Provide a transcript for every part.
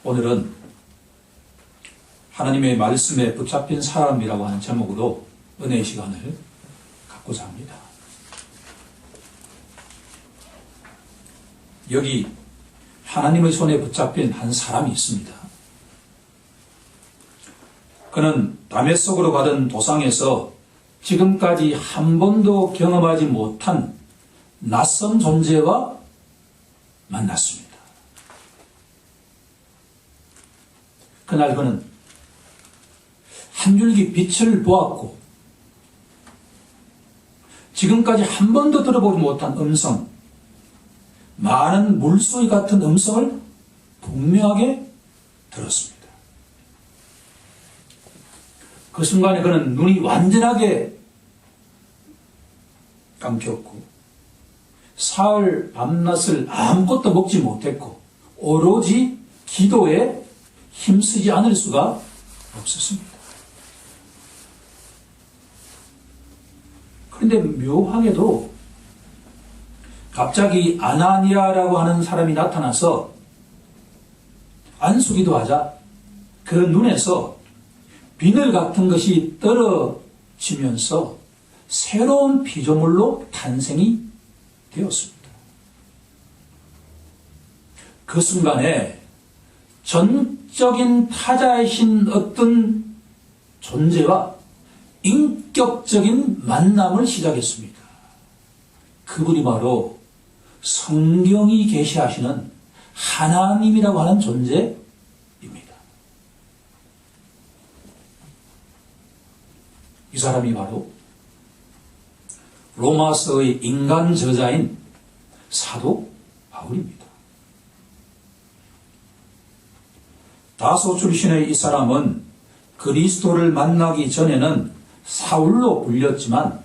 오늘은 하나님의 말씀에 붙잡힌 사람이라고 하는 제목으로 은혜의 시간을 갖고자 합니다. 여기 하나님의 손에 붙잡힌 한 사람이 있습니다. 그는 다메섹으로 가던 도상에서 지금까지 한 번도 경험하지 못한 낯선 존재와 만났습니다. 그날 그는 한 줄기 빛을 보았고 지금까지 한 번도 들어보지 못한 음성, 많은 물소리 같은 음성을 분명하게 들었습니다. 그 순간에 그는 눈이 완전하게 감겼고 사흘 밤낮을 아무것도 먹지 못했고 오로지 기도에 힘쓰지 않을 수가 없었습니다. 그런데 묘하게도 갑자기 아나니아라고 하는 사람이 나타나서 안수기도하자 그 눈에서 비늘 같은 것이 떨어지면서 새로운 피조물로 탄생이 되었습니다. 그 순간에 전적인 타자이신 어떤 존재와 인격적인 만남을 시작했습니다. 그분이 바로 성경이 계시하시는 하나님이라고 하는 존재입니다. 이 사람이 바로 로마서의 인간 저자인 사도 바울입니다. 다소 출신의 이 사람은 그리스도를 만나기 전에는 사울로 불렸지만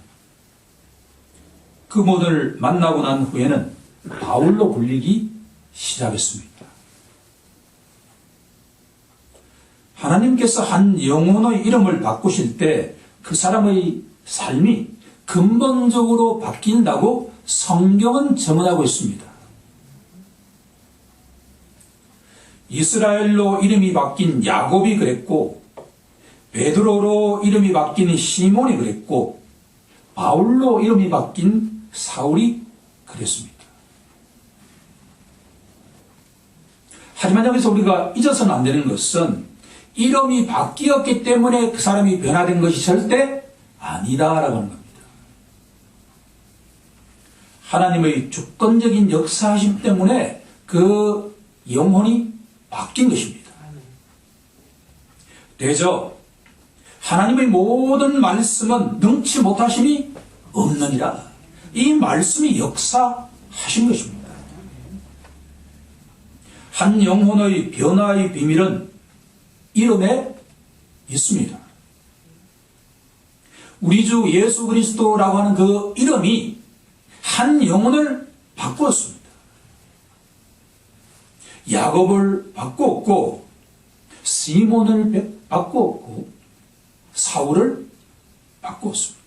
그분을 만나고 난 후에는 바울로 불리기 시작했습니다. 하나님께서 한 영혼의 이름을 바꾸실 때 그 사람의 삶이 근본적으로 바뀐다고 성경은 증언하고 있습니다. 이스라엘로 이름이 바뀐 야곱이 그랬고 베드로로 이름이 바뀐 시몬이 그랬고 바울로 이름이 바뀐 사울이 그랬습니다. 하지만 여기서 우리가 잊어서는 안 되는 것은 이름이 바뀌었기 때문에 그 사람이 변화된 것이 절대 아니다라고 하는 겁니다. 하나님의 주권적인 역사하심 때문에 그 영혼이 바뀐 것입니다. 대저 하나님의 모든 말씀은 능치 못하심이 없느니라. 이 말씀이 역사하신 것입니다. 한 영혼의 변화의 비밀은 이름에 있습니다. 우리 주 예수 그리스도라고 하는 그 이름이 한 영혼을 바꾸었습니다. 야곱을 바꾸었고 시몬을 바꾸었고 사울을 바꾸었습니다.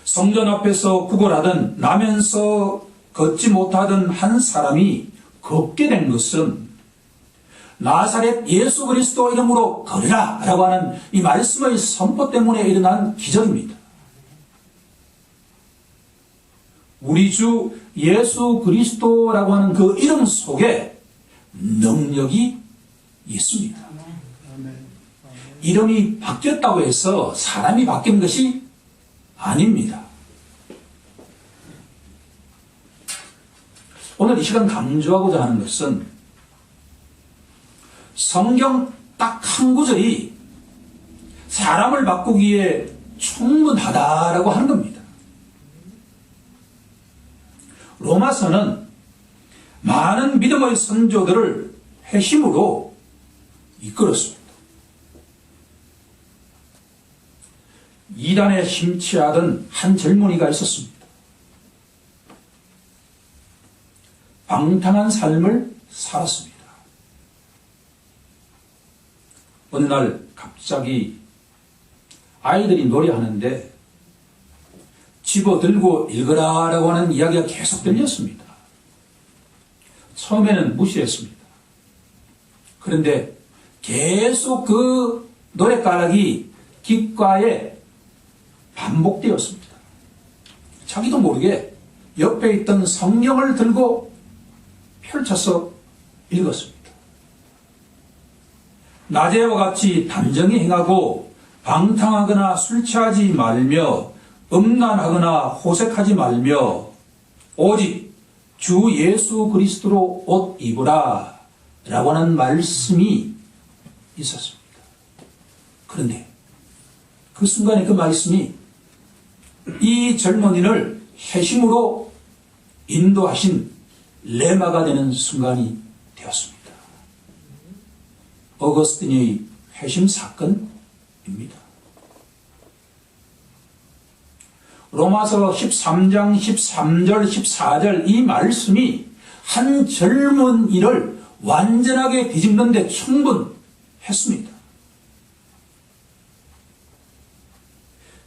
성전 앞에서 구걸하던 나면서 걷지 못하던 한 사람이 걷게 된 것은 나사렛 예수 그리스도 이름으로 걸으라 라고 하는 이 말씀의 선포 때문에 일어난 기적입니다. 우리 주 예수 그리스도라고 하는 그 이름 속에 능력이 있습니다. 이름이 바뀌었다고 해서 사람이 바뀐 것이 아닙니다. 오늘 이 시간 강조하고자 하는 것은 성경 딱 한 구절이 사람을 바꾸기에 충분하다라고 하는 겁니다. 로마서는 많은 믿음의 선조들을 회심으로 이끌었습니다. 이단에 심취하던 한 젊은이가 있었습니다. 방탕한 삶을 살았습니다. 어느 날 갑자기 아이들이 노래하는데 집어들고 읽으라라고 하는 이야기가 계속 들렸습니다. 처음에는 무시했습니다. 그런데 계속 그 노랫가락이 귓가에 반복되었습니다. 자기도 모르게 옆에 있던 성경을 들고 펼쳐서 읽었습니다. 낮에와 같이 단정히 행하고 방탕하거나 술 취하지 말며 음란하거나 호색하지 말며 오직 주 예수 그리스도로 옷 입으라 라고 하는 말씀이 있었습니다. 그런데 그 순간에 그 말씀이 이 젊은이를 회심으로 인도하신 레마가 되는 순간이 되었습니다. 어거스틴의 회심 사건입니다. 로마서 13장 13절 14절 이 말씀이 한 젊은이를 완전하게 뒤집는 데 충분했습니다.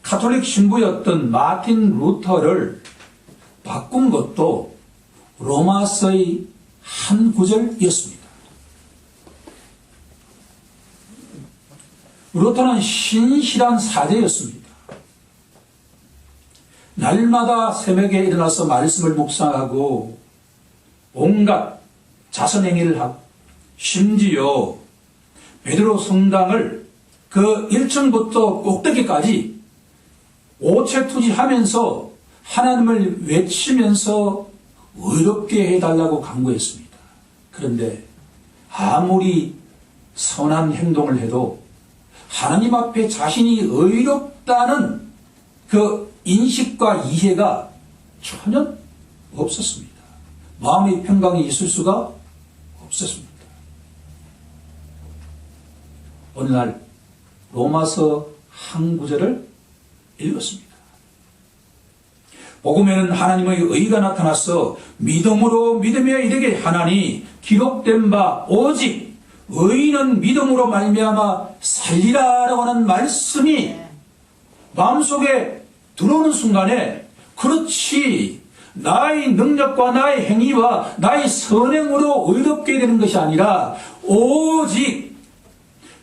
가톨릭 신부였던 마틴 루터를 바꾼 것도 로마서의 한 구절이었습니다. 루터는 신실한 사제였습니다. 날마다 새벽에 일어나서 말씀을 묵상하고 온갖 자선행위를 하고 심지어 베드로 성당을 그 1층부터 꼭대기까지 오체투지하면서 하나님을 외치면서 의롭게 해달라고 간구했습니다. 그런데 아무리 선한 행동을 해도 하나님 앞에 자신이 의롭다는 그 인식과 이해가 전혀 없었습니다. 마음의 평강이 있을 수가 없었습니다. 어느 날 로마서 한 구절을 읽었습니다. 복음에는 하나님의 의가 나타나서 믿음으로 믿음에 이르게 하나니 기록된 바 오직 의인은 믿음으로 말미암아 살리라라고 하는 말씀이 마음속에 들어오는 순간에 그렇지 나의 능력과 나의 행위와 나의 선행으로 의롭게 되는 것이 아니라 오직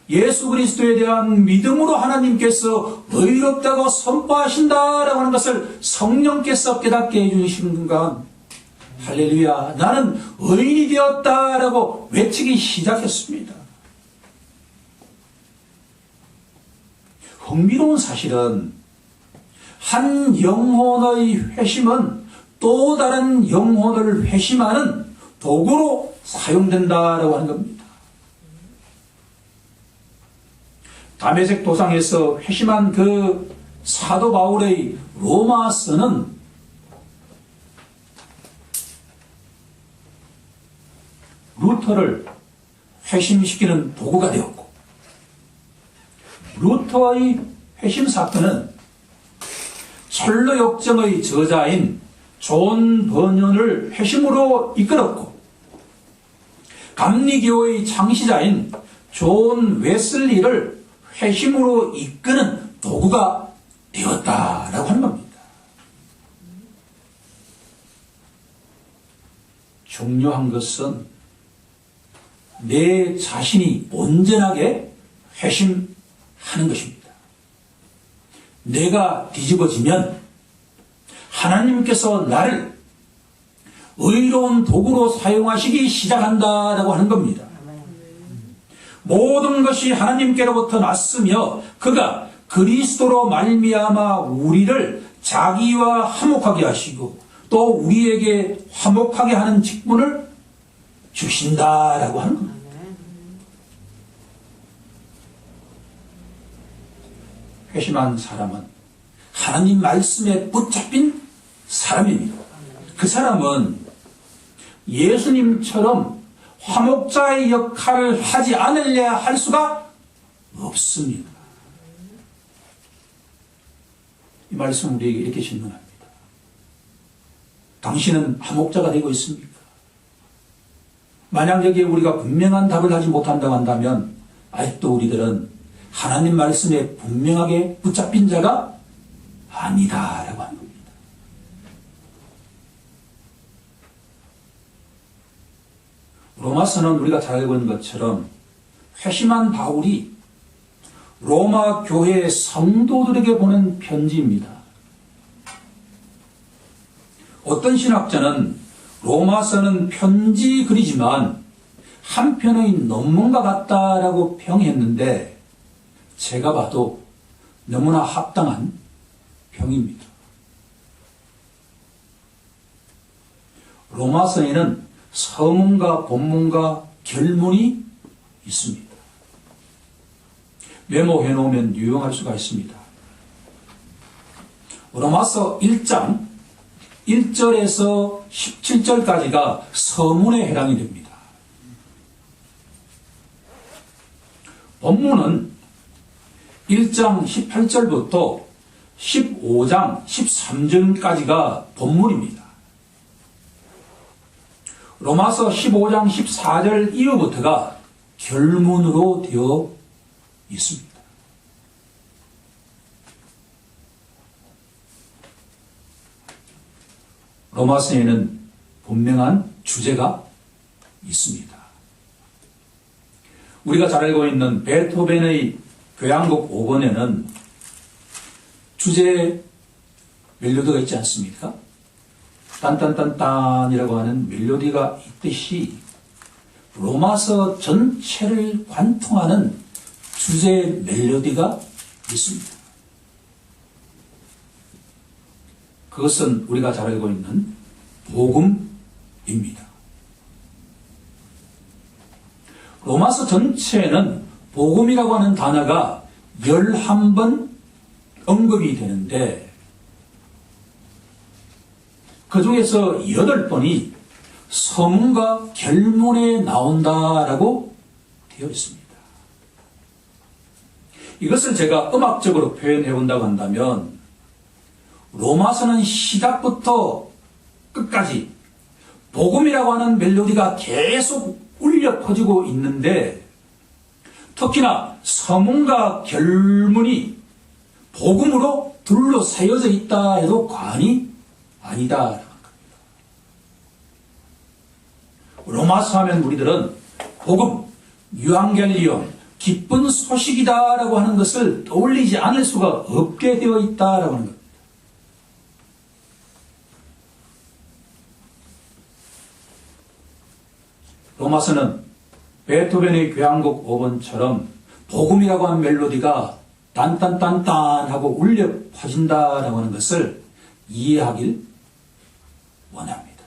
예수 그리스도에 대한 믿음으로 하나님께서 의롭다고 선포하신다라고 하는 것을 성령께서 깨닫게 해주시는 순간 할렐루야 나는 의인이 되었다라고 외치기 시작했습니다. 흥미로운 사실은 한 영혼의 회심은 또 다른 영혼을 회심하는 도구로 사용된다라고 하는 겁니다. 다메섹 도상에서 회심한 그 사도 바울의 로마서는 루터를 회심시키는 도구가 되었고 루터의 회심 사건은 철로 역정의 저자인 존 버년을 회심으로 이끌었고 감리교의 창시자인 존 웨슬리를 회심으로 이끄는 도구가 되었다라고 하는 겁니다. 중요한 것은 내 자신이 온전하게 회심하는 것입니다. 내가 뒤집어지면 하나님께서 나를 의로운 도구로 사용하시기 시작한다라고 하는 겁니다. 모든 것이 하나님께로부터 났으며 그가 그리스도로 말미암아 우리를 자기와 화목하게 하시고 또 우리에게 화목하게 하는 직분을 주신다라고 하는 겁니다. 회심한 사람은 하나님 말씀에 붙잡힌 사람입니다. 그 사람은 예수님처럼 화목자의 역할을 하지 않으려 할 수가 없습니다. 이 말씀 우리에게 이렇게 질문합니다. 당신은 화목자가 되고 있습니까? 만약 여기에 우리가 분명한 답을 하지 못한다고 한다면 아직도 우리들은 하나님 말씀에 분명하게 붙잡힌 자가 아니다라고 하는 겁니다. 로마서는 우리가 잘 알고 있는 것처럼 회심한 바울이 로마 교회 성도들에게 보낸 편지입니다. 어떤 신학자는 로마서는 편지 글이지만 한편의 논문과 같다라고 평했는데 제가 봐도 너무나 합당한 평입니다. 로마서에는 서문과 본문과 결문이 있습니다. 메모해 놓으면 유용할 수가 있습니다. 로마서 1장 1절에서 17절까지가 서문에 해당이 됩니다. 본문은 1장 18절부터 15장 13절까지가 본문입니다. 로마서 15장 14절 이후부터가 결문으로 되어 있습니다. 로마서에는 분명한 주제가 있습니다. 우리가 잘 알고 있는 베토벤의 교향곡 5번에는 주제 멜로디가 있지 않습니까? 딴딴딴딴이라고 하는 멜로디가 있듯이 로마서 전체를 관통하는 주제 멜로디가 있습니다. 그것은 우리가 잘 알고 있는 복음입니다. 로마서 전체에는 복음이라고 하는 단어가 11번 언급이 되는데 그 중에서 8번이 서문과 결문에 나온다라고 되어 있습니다. 이것을 제가 음악적으로 표현해 본다고 한다면 로마서는 시작부터 끝까지 복음이라고 하는 멜로디가 계속 울려 퍼지고 있는데 특히나 서문과 결문이 복음으로 둘러싸여져 있다 해도 과언이 아니다라는 겁니다. 로마서 하면 우리들은 복음, 유앙겔리온, 기쁜 소식이다라고 하는 것을 떠올리지 않을 수가 없게 되어 있다라고 하는 겁니다. 로마서는 베토벤의 교향곡 5번처럼 복음이라고 하는 멜로디가 딴딴딴딴 하고 울려 퍼진다라고 하는 것을 이해하길 원합니다.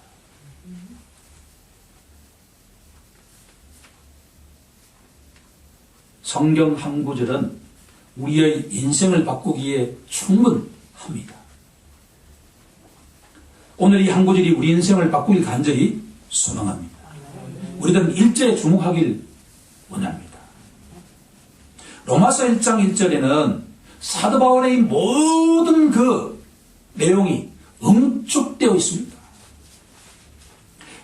성경 한 구절은 우리의 인생을 바꾸기에 충분합니다. 오늘 이 한 구절이 우리 인생을 바꾸길 간절히 소망합니다. 우리들은 1절에 주목하길 원합니다. 로마서 1장 1절에는 사도 바울의 모든 그 내용이 응축되어 있습니다.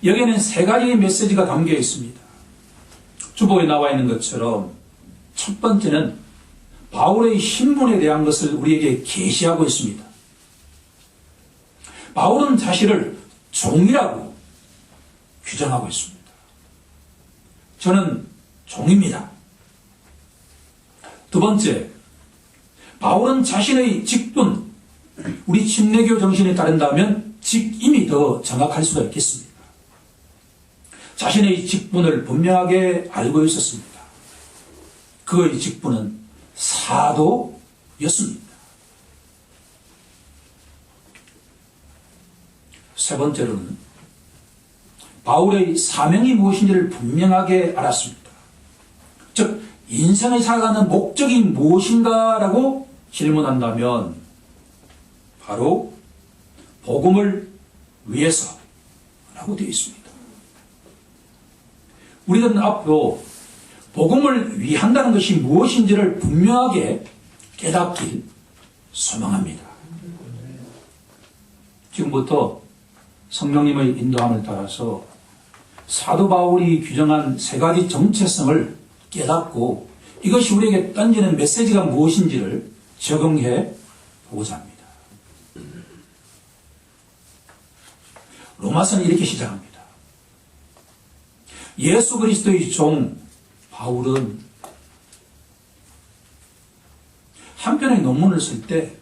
여기에는 3가지의 메시지가 담겨 있습니다. 주보에 나와 있는 것처럼 첫 번째는 바울의 신분에 대한 것을 우리에게 계시하고 있습니다. 바울은 자신을 종이라고 규정하고 있습니다. 저는 종입니다. 두 번째, 바울은 자신의 직분, 우리 침례교 정신에 따른다면 직임이 더 정확할 수가 있겠습니다. 자신의 직분을 분명하게 알고 있었습니다. 그의 직분은 사도였습니다. 세 번째로는 바울의 사명이 무엇인지를 분명하게 알았습니다. 즉 인생을 살아가는 목적이 무엇인가라고 질문한다면 바로 복음을 위해서라고 되어 있습니다. 우리들은 앞으로 복음을 위한다는 것이 무엇인지를 분명하게 깨닫길 소망합니다. 지금부터 성령님의 인도함을 따라서 사도 바울이 규정한 3가지 정체성을 깨닫고 이것이 우리에게 던지는 메시지가 무엇인지를 적용해 보고자 합니다. 로마서는 이렇게 시작합니다. 예수 그리스도의 종 바울은 한 편의 논문을 쓸 때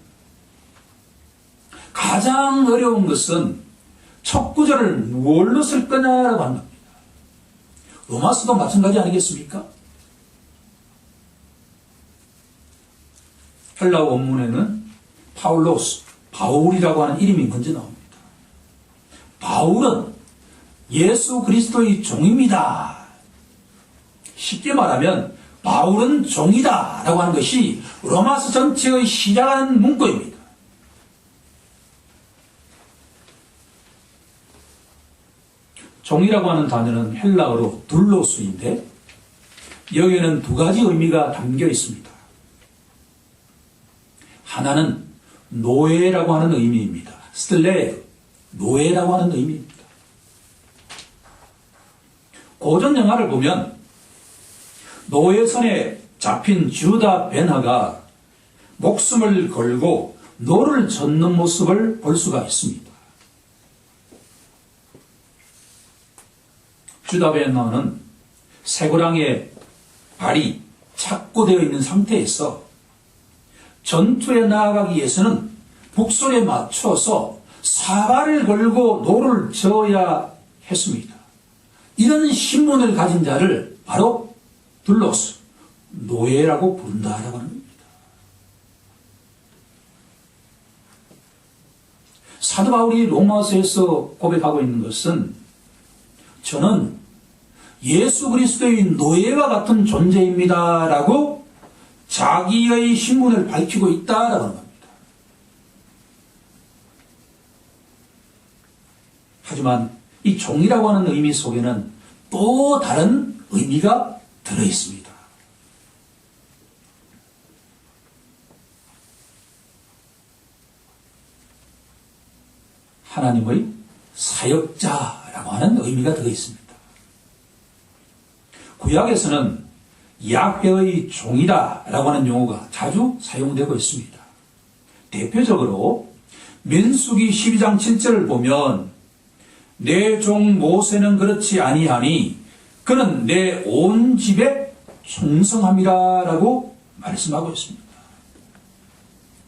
가장 어려운 것은 첫 구절을 뭘로 쓸 거냐라고 하는 겁니다. 로마서도 마찬가지 아니겠습니까? 헬라어 원문에는 파울로스, 바울이라고 하는 이름이 먼저 나옵니다. 바울은 예수 그리스도의 종입니다. 쉽게 말하면 바울은 종이다 라고 하는 것이 로마서 전체의 시작하는 문구입니다. 종이라고 하는 단어는 헬라어로 둘로스인데 여기에는 두 가지 의미가 담겨 있습니다. 하나는 노예라고 하는 의미입니다. 슬레이브, 노예라고 하는 의미입니다. 고전 영화를 보면 노예선에 잡힌 주다 베나가 목숨을 걸고 노를 젓는 모습을 볼 수가 있습니다. 주다 베나는 쇠고랑에 발이 착고되어 있는 상태에서 전투에 나아가기 위해서는 북소리에 맞춰서 사발을 걸고 노를 저어야 했습니다. 이런 신분을 가진 자를 바로 둘로스, 노예라고 부른다라고 하는 겁니다. 사도 바울이 로마서에서 고백하고 있는 것은 저는 예수 그리스도의 노예와 같은 존재입니다라고 자기의 신분을 밝히고 있다라고 하는 겁니다. 하지만 이 종이라고 하는 의미 속에는 또 다른 의미가 들어 있습니다. 하나님의 사역자라고 하는 의미가 들어 있습니다. 구약에서는 야훼의 종이다라고 하는 용어가 자주 사용되고 있습니다. 대표적으로 민수기 12장 7절을 보면 내 종 모세는 그렇지 아니하니 그는 내 온 집에 충성함이라라고 말씀하고 있습니다.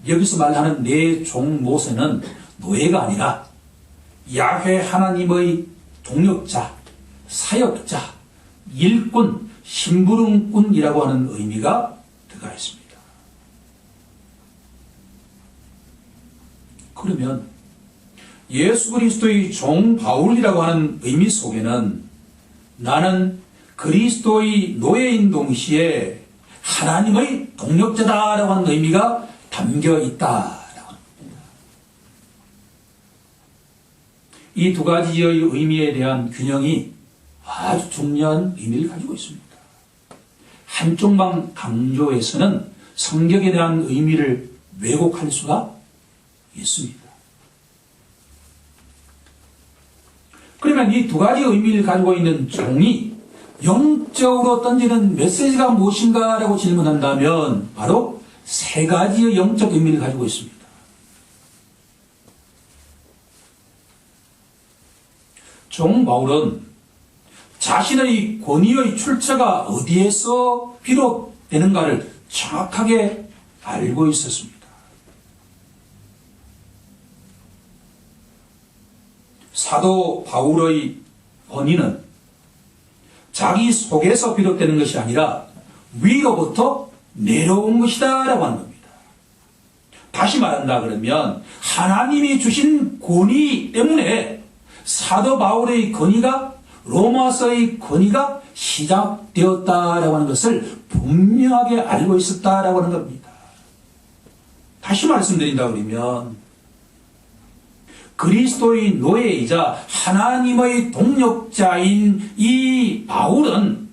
여기서 말하는 내 종 모세는 노예가 아니라 야훼 하나님의 동력자, 사역자, 일꾼, 심부름꾼이라고 하는 의미가 들어가 있습니다. 그러면 예수 그리스도의 종 바울이라고 하는 의미 속에는 나는 그리스도의 노예인 동시에 하나님의 동력자다라고 하는 의미가 담겨 있다라고 합니다. 이 두 가지의 의미에 대한 균형이 아주 중요한 의미를 가지고 있습니다. 한쪽만 강조해서는 성경에 대한 의미를 왜곡할 수가 있습니다. 그러면 이 두 가지 의미를 가지고 있는 종이 영적으로 던지는 메시지가 무엇인가라고 질문한다면 바로 세 가지의 영적 의미를 가지고 있습니다. 종 바울은 자신의 권위의 출처가 어디에서 비롯되는가를 정확하게 알고 있었습니다. 사도 바울의 권위는 자기 속에서 비롯되는 것이 아니라 위로부터 내려온 것이다 라고 하는 겁니다. 다시 말한다 그러면 하나님이 주신 권위 때문에 사도 바울의 권위가 로마서의 권위가 시작되었다라고 하는 것을 분명하게 알고 있었다라고 하는 겁니다. 다시 말씀드린다 그러면 그리스도의 노예이자 하나님의 동력자인 이 바울은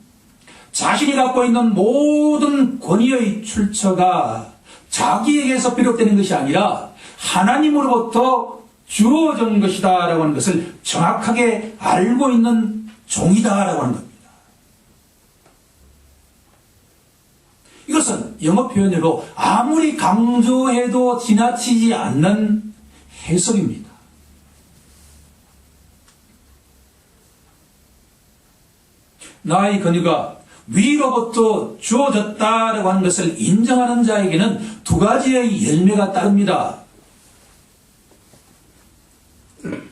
자신이 갖고 있는 모든 권위의 출처가 자기에게서 비롯되는 것이 아니라 하나님으로부터 주어진 것이다 라고 하는 것을 정확하게 알고 있는 종이다 라고 하는 겁니다. 이것은 영어 표현으로 아무리 강조해도 지나치지 않는 해석입니다. 나의 권위가 위로부터 주어졌다라고 하는 것을 인정하는 자에게는 두 가지의 열매가 따릅니다.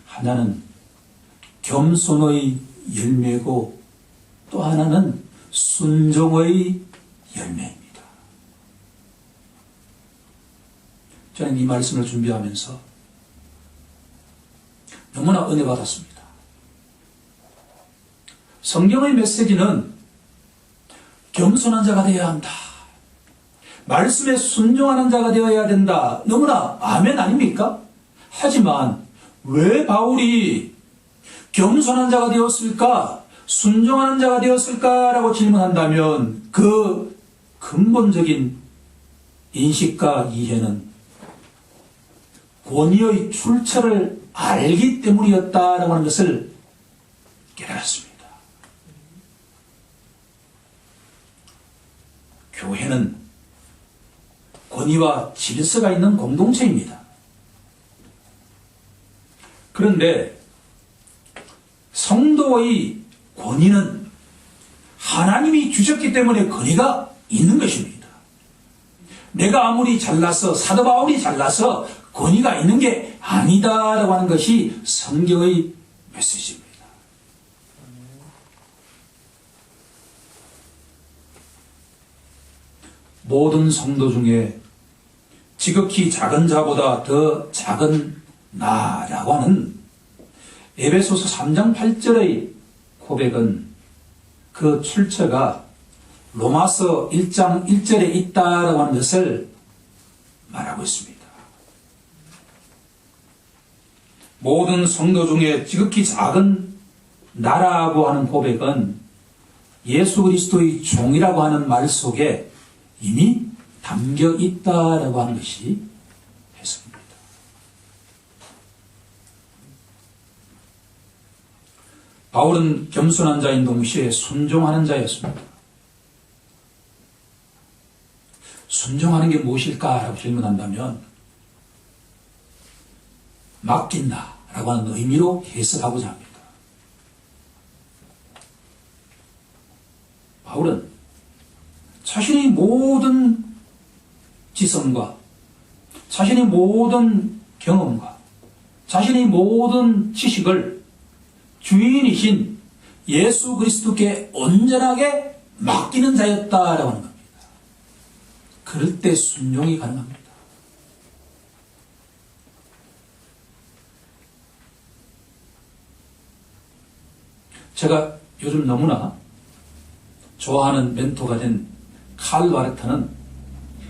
하나는 겸손의 열매고 또 하나는 순종의 열매입니다. 저는 이 말씀을 준비하면서 너무나 은혜 받았습니다. 성경의 메시지는 겸손한 자가 되어야 한다. 말씀에 순종하는 자가 되어야 된다. 너무나 아멘 아닙니까? 하지만 왜 바울이 겸손한 자가 되었을까? 순종하는 자가 되었을까라고 질문한다면 그 근본적인 인식과 이해는 권위의 출처를 알기 때문이었다라고 하는 것을 깨달았습니다. 교회는 권위와 질서가 있는 공동체입니다. 그런데 성도의 권위는 하나님이 주셨기 때문에 권위가 있는 것입니다. 내가 아무리 잘나서 사도 바울이 잘나서 권위가 있는 게 아니다라고 하는 것이 성경의 메시지입니다. 모든 성도 중에 지극히 작은 자보다 더 작은 나라고 하는 에베소서 3장 8절의 고백은 그 출처가 로마서 1장 1절에 있다라고 하는 것을 말하고 있습니다. 모든 성도 중에 지극히 작은 나라고 하는 고백은 예수 그리스도의 종이라고 하는 말 속에 이미 담겨 있다라고 하는 것이 해석입니다. 바울은 겸손한 자인 동시에 순종하는 자였습니다. 순종하는 게 무엇일까라고 질문한다면 맡긴다라고 하는 의미로 해석하고자 합니다. 바울은 자신의 모든 지성과 자신의 모든 경험과 자신의 모든 지식을 주인이신 예수 그리스도께 온전하게 맡기는 자였다라고 하는 겁니다. 그럴 때 순종이 가능합니다. 제가 요즘 너무나 좋아하는 멘토가 된 칼 바르트는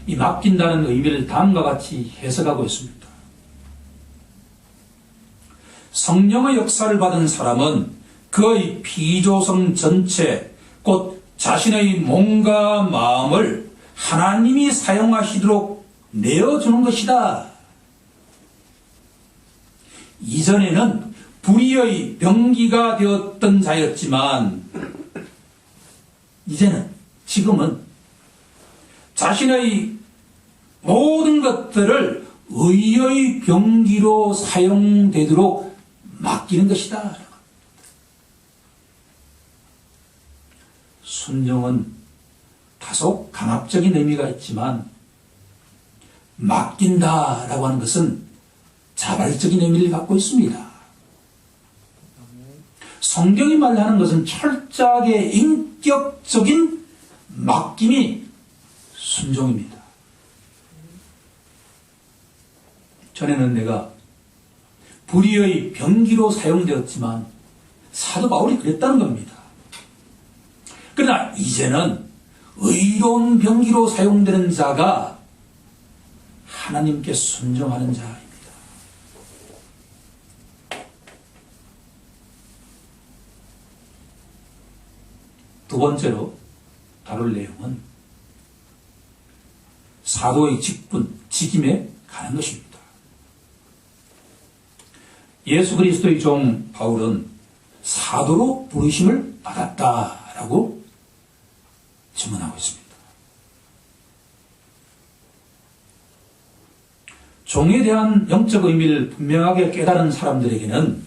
이 맡긴다는 의미를 다음과 같이 해석하고 있습니다. 성령의 역사를 받은 사람은 그의 피조성 전체, 곧 자신의 몸과 마음을 하나님이 사용하시도록 내어주는 것이다. 이전에는 불의의 병기가 되었던 자였지만 지금은 자신의 모든 것들을 의의 병기로 사용되도록 맡기는 것이다. 순종은 다소 강압적인 의미가 있지만 맡긴다라고 하는 것은 자발적인 의미를 갖고 있습니다. 성경이 말하는 것은 철저하게 인격적인 맡김이 순종입니다. 전에는 내가 불의의 병기로 사용되었지만 사도 바울이 그랬다는 겁니다. 그러나 이제는 의로운 병기로 사용되는 자가 하나님께 순종하는 자입니다. 두 번째로 다룰 내용은 사도의 직임에 관한 것입니다. 예수 그리스도의 종 바울은 사도로 부르심을 받았다라고 증언하고 있습니다. 종에 대한 영적 의미를 분명하게 깨달은 사람들에게는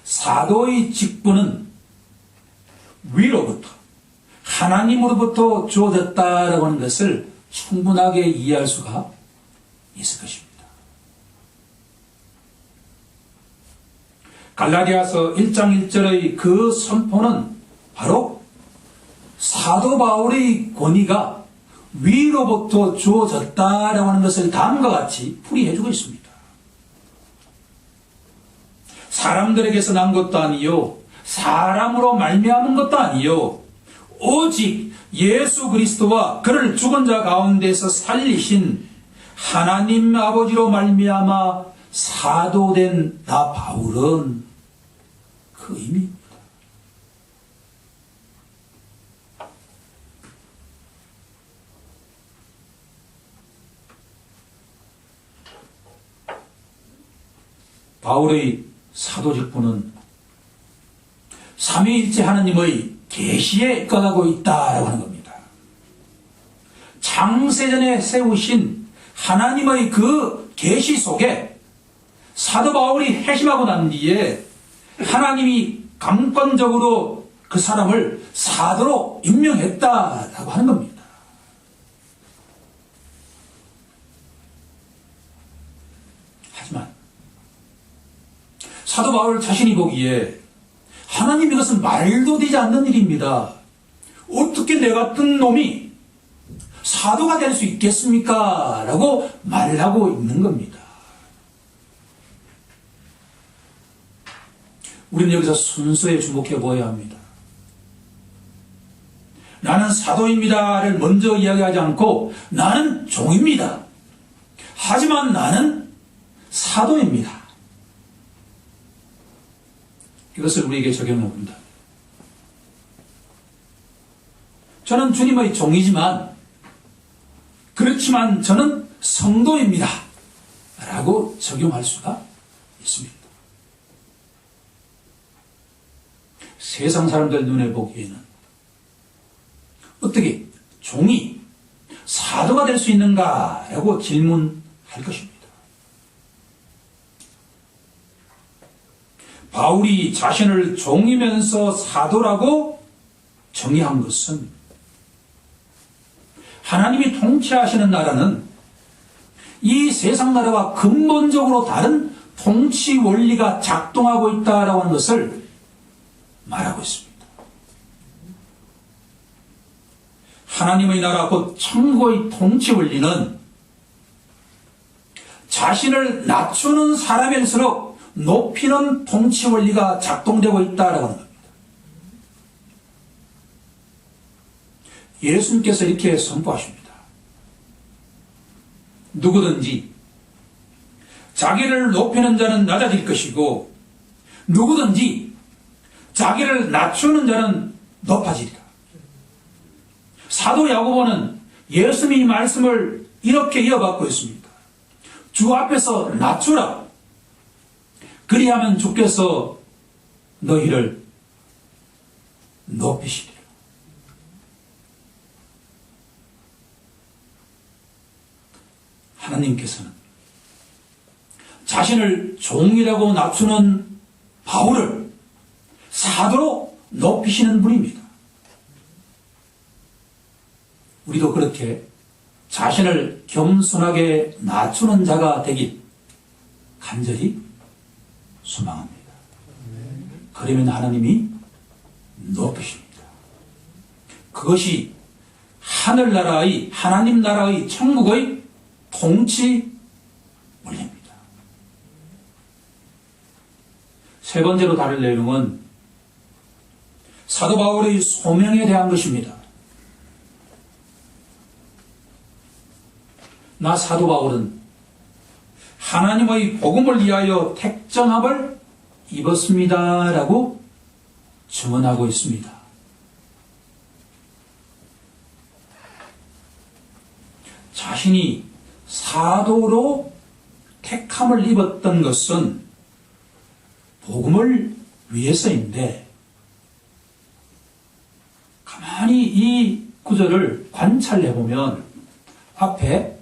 사도의 직분은 위로부터 하나님으로부터 주어졌다라고 하는 것을 충분하게 이해할 수가 있을 것입니다. 갈라디아서 1장 1절의 그 선포는 바로 사도 바울의 권위가 위로부터 주어졌다라고 하는 것을 다음과 같이 풀이해주고 있습니다. 사람들에게서 난 것도 아니요, 사람으로 말미암은 것도 아니요, 오직 예수 그리스도와 그를 죽은 자 가운데서 살리신 하나님 아버지로 말미암아 사도된 나 바울은 그 의미입니다. 바울의 사도직분은 삼위일체 하나님의 계시에 입각하고 있다라고 하는 겁니다. 창세전에 세우신 하나님의 그 계시 속에 사도 바울이 회심하고 난 뒤에 하나님이 감권적으로 그 사람을 사도로 임명했다라고 하는 겁니다. 하지만 사도 바울 자신이 보기에 하나님, 이것은 말도 되지 않는 일입니다. 어떻게 내 같은 놈이 사도가 될 수 있겠습니까? 라고 말하고 있는 겁니다. 우리는 여기서 순서에 주목해 보아야 합니다. 나는 사도입니다를 먼저 이야기하지 않고 나는 종입니다. 하지만 나는 사도입니다. 이것을 우리에게 적용해 봅니다. 저는 주님의 종이지만, 그렇지만 저는 성도입니다. 라고 적용할 수가 있습니다. 세상 사람들 눈에 보기에는 어떻게 종이 사도가 될 수 있는가? 라고 질문할 것입니다. 바울이 자신을 종이면서 사도라고 정의한 것은 하나님이 통치하시는 나라는 이 세상 나라와 근본적으로 다른 통치 원리가 작동하고 있다라고 하는 것을 말하고 있습니다. 하나님의 나라 곧 천국의 통치 원리는 자신을 낮추는 사람일수록 높이는 통치 원리가 작동되고 있다라고 하는 겁니다. 예수님께서 이렇게 선포하십니다. 누구든지 자기를 높이는 자는 낮아질 것이고 누구든지 자기를 낮추는 자는 높아지리라. 사도 야고보는 예수님의 말씀을 이렇게 이어받고 있습니다. 주 앞에서 낮추라. 그리하면 주께서 너희를 높이시리라. 하나님께서는 자신을 종이라고 낮추는 바울을 사도로 높이시는 분입니다. 우리도 그렇게 자신을 겸손하게 낮추는 자가 되길 간절히 소망합니다. 그러면 하나님이 높이십니다. 그것이 하늘나라의, 하나님 나라의 천국의 통치 원리입니다. 세 번째로 다룰 내용은 사도 바울의 소명에 대한 것입니다. 나 사도 바울은 하나님의 복음을 위하여 택정함을 입었습니다. 라고 증언하고 있습니다. 자신이 사도로 택함을 입었던 것은 복음을 위해서인데, 가만히 이 구절을 관찰해보면 앞에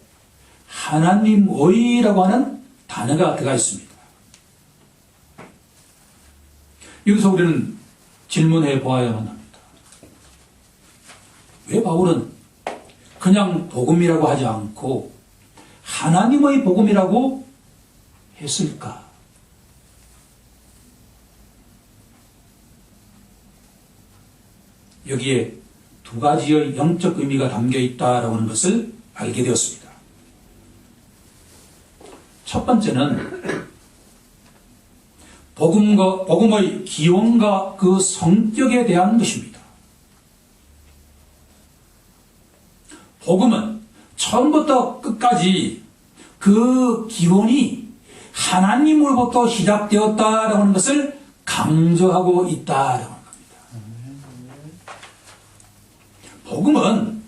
하나님의라고 하는 단어가 들어가 있습니다. 여기서 우리는 질문해 보아야만 합니다. 왜 바울은 그냥 복음이라고 하지 않고 하나님의 복음이라고 했을까? 여기에 두 가지의 영적 의미가 담겨 있다라고 하는 것을 알게 되었습니다. 첫 번째는 복음의 기원과 그 성격에 대한 것입니다. 복음은 처음부터 끝까지 그 기원이 하나님으로부터 시작되었다라고 하는 것을 강조하고 있다라고 합니다. 복음은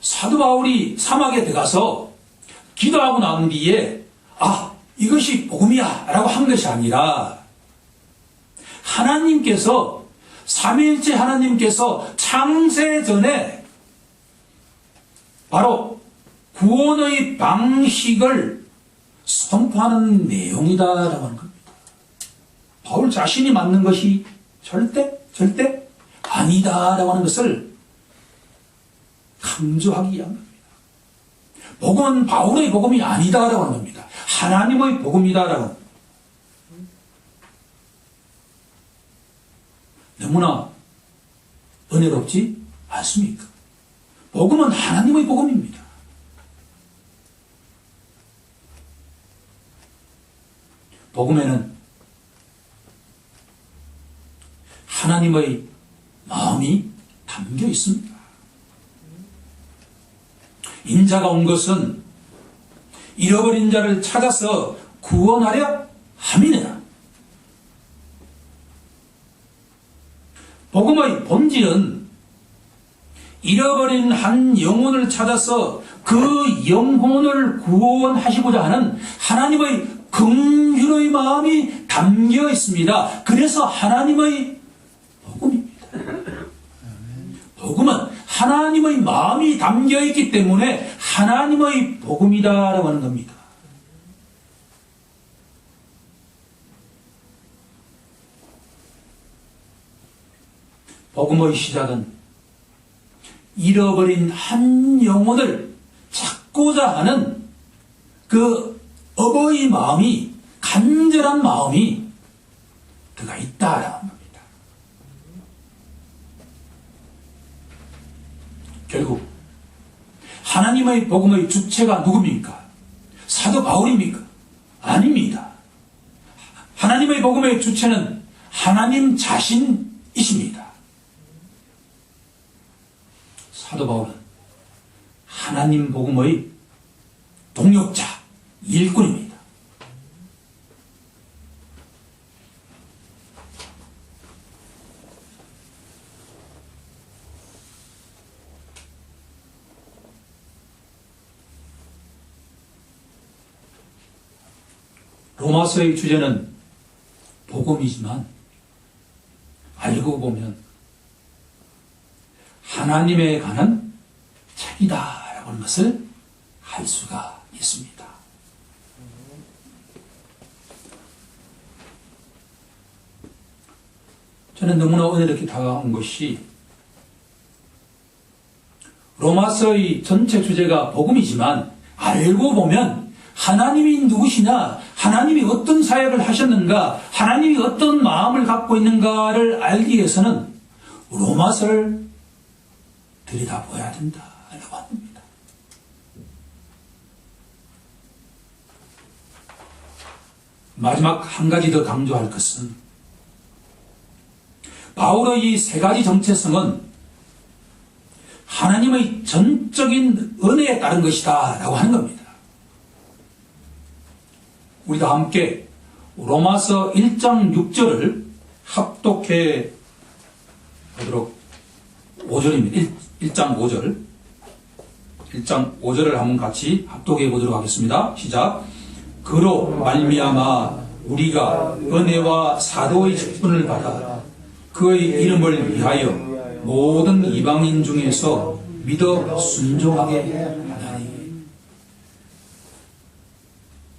사도 바울이 사막에 들어가서 기도하고 나온 뒤에 이것이 복음이야 라고 한 것이 아니라 하나님께서 삼위일체 하나님께서 창세 전에 바로 구원의 방식을 선포하는 내용이다라고 하는 겁니다. 바울 자신이 맞는 것이 절대 아니다라고 하는 것을 강조하기 위한 겁니다. 복음은 바울의 복음이 아니다라고 하는 겁니다. 하나님의 복음이다라고. 너무나 은혜롭지 않습니까? 복음은 하나님의 복음입니다. 복음에는 하나님의 마음이 담겨 있습니다. 인자가 온 것은 잃어버린 자를 찾아서 구원하려 함이니라. 복음의 본질은 잃어버린 한 영혼을 찾아서 그 영혼을 구원하시고자 하는 하나님의 긍휼의 마음이 담겨 있습니다. 그래서 하나님의 복음입니다. 복음은 하나님의 마음이 담겨 있기 때문에 하나님의 복음이다라고 하는 겁니다. 복음의 시작은 잃어버린 한 영혼을 찾고자 하는 그 어버이 마음이, 간절한 마음이 들어가 있다라는 겁니다. 결국 하나님의 복음의 주체가 누굽니까? 사도 바울입니까? 아닙니다. 하나님의 복음의 주체는 하나님 자신이십니다. 사도 바울은 하나님 복음의 동역자, 일꾼입니다. 로마서의 주제는 복음이지만 알고 보면 하나님에 관한 책이다라고 하는 것을 알 수가 있습니다. 저는 너무나 은혜롭게 다가온 것이 로마서의 전체 주제가 복음이지만 알고 보면 하나님이 누구시냐, 하나님이 어떤 사역을 하셨는가, 하나님이 어떤 마음을 갖고 있는가를 알기 위해서는 로마서를 들여다봐야 된다라고 합니다. 마지막 한 가지 더 강조할 것은 바울의 이 세 가지 정체성은 하나님의 전적인 은혜에 따른 것이다 라고 하는 겁니다. 우리 다 함께 로마서 1장 6절을 합독해 보도록 5절입니다. 1장 5절. 1장 5절을 한번 같이 합독해 보도록 하겠습니다. 시작. 그로 말미암아 우리가 은혜와 사도의 직분을 받아 그의 이름을 위하여 모든 이방인 중에서 믿어 순종하게 하나니.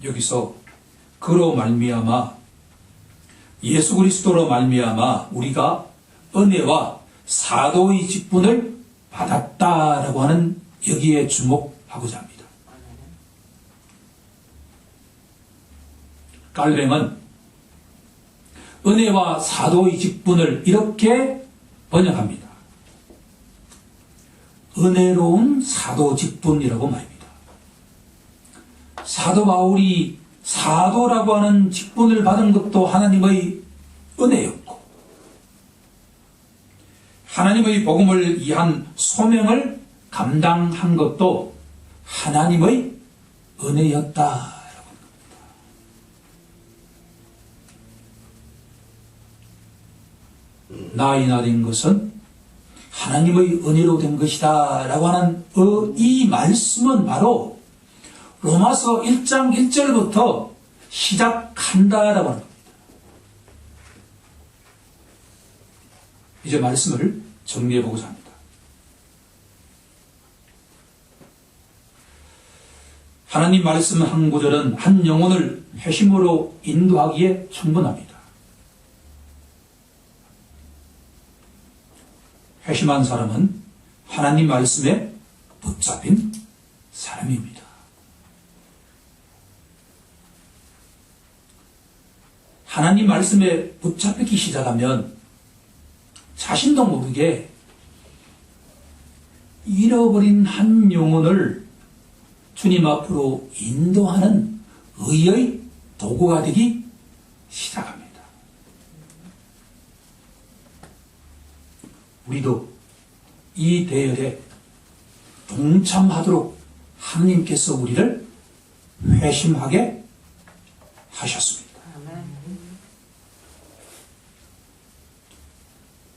여기서 그로 말미암아, 예수 그리스도로 말미암아 우리가 은혜와 사도의 직분을 받았다라고 하는 여기에 주목하고자 합니다. 깔뱅은 은혜와 사도의 직분을 이렇게 번역합니다. 은혜로운 사도 직분이라고 말입니다. 사도 바울이 사도라고 하는 직분을 받은 것도 하나님의 은혜였고, 하나님의 복음을 위한 소명을 감당한 것도 하나님의 은혜였다. 나이나 된 것은 하나님의 은혜로 된 것이다 라고 하는 이 말씀은 바로 로마서 1장 1절부터 시작한다라고 하는 겁니다. 이제 말씀을 정리해 보고자 합니다. 하나님 말씀 한 구절은 한 영혼을 회심으로 인도하기에 충분합니다. 회심한 사람은 하나님 말씀에 붙잡힌 사람입니다. 하나님 말씀에 붙잡히기 시작하면 자신도 모르게 잃어버린 한 영혼을 주님 앞으로 인도하는 의의 도구가 되기 시작합니다. 우리도 이 대열에 동참하도록 하나님께서 우리를 회심하게 하셨습니다.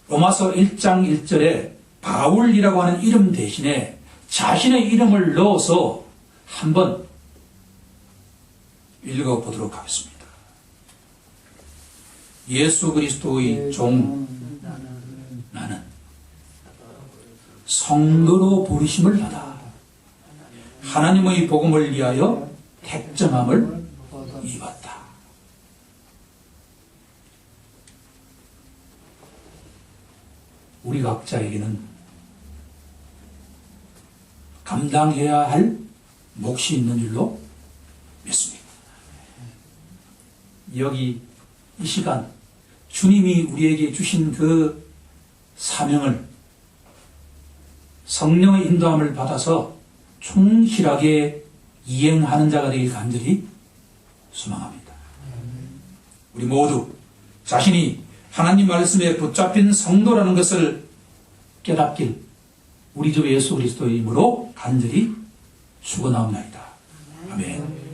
로마서 1장 1절에 바울이라고 하는 이름 대신에 자신의 이름을 넣어서 한번 읽어보도록 하겠습니다. 예수 그리스도의 종 나는 성도로 부르심을 받아 하나님의 복음을 위하여 택정함을 입었다. 우리 각자에게는 감당해야 할 몫이 있는 줄로 믿습니다. 여기 이 시간 주님이 우리에게 주신 그 사명을 성령의 인도함을 받아서 충실하게 이행하는 자가 되길 간절히 소망합니다. 우리 모두 자신이 하나님 말씀에 붙잡힌 성도라는 것을 깨닫길 우리 주 예수 그리스도의 이름으로 간절히 축원하옵나이다. 아멘.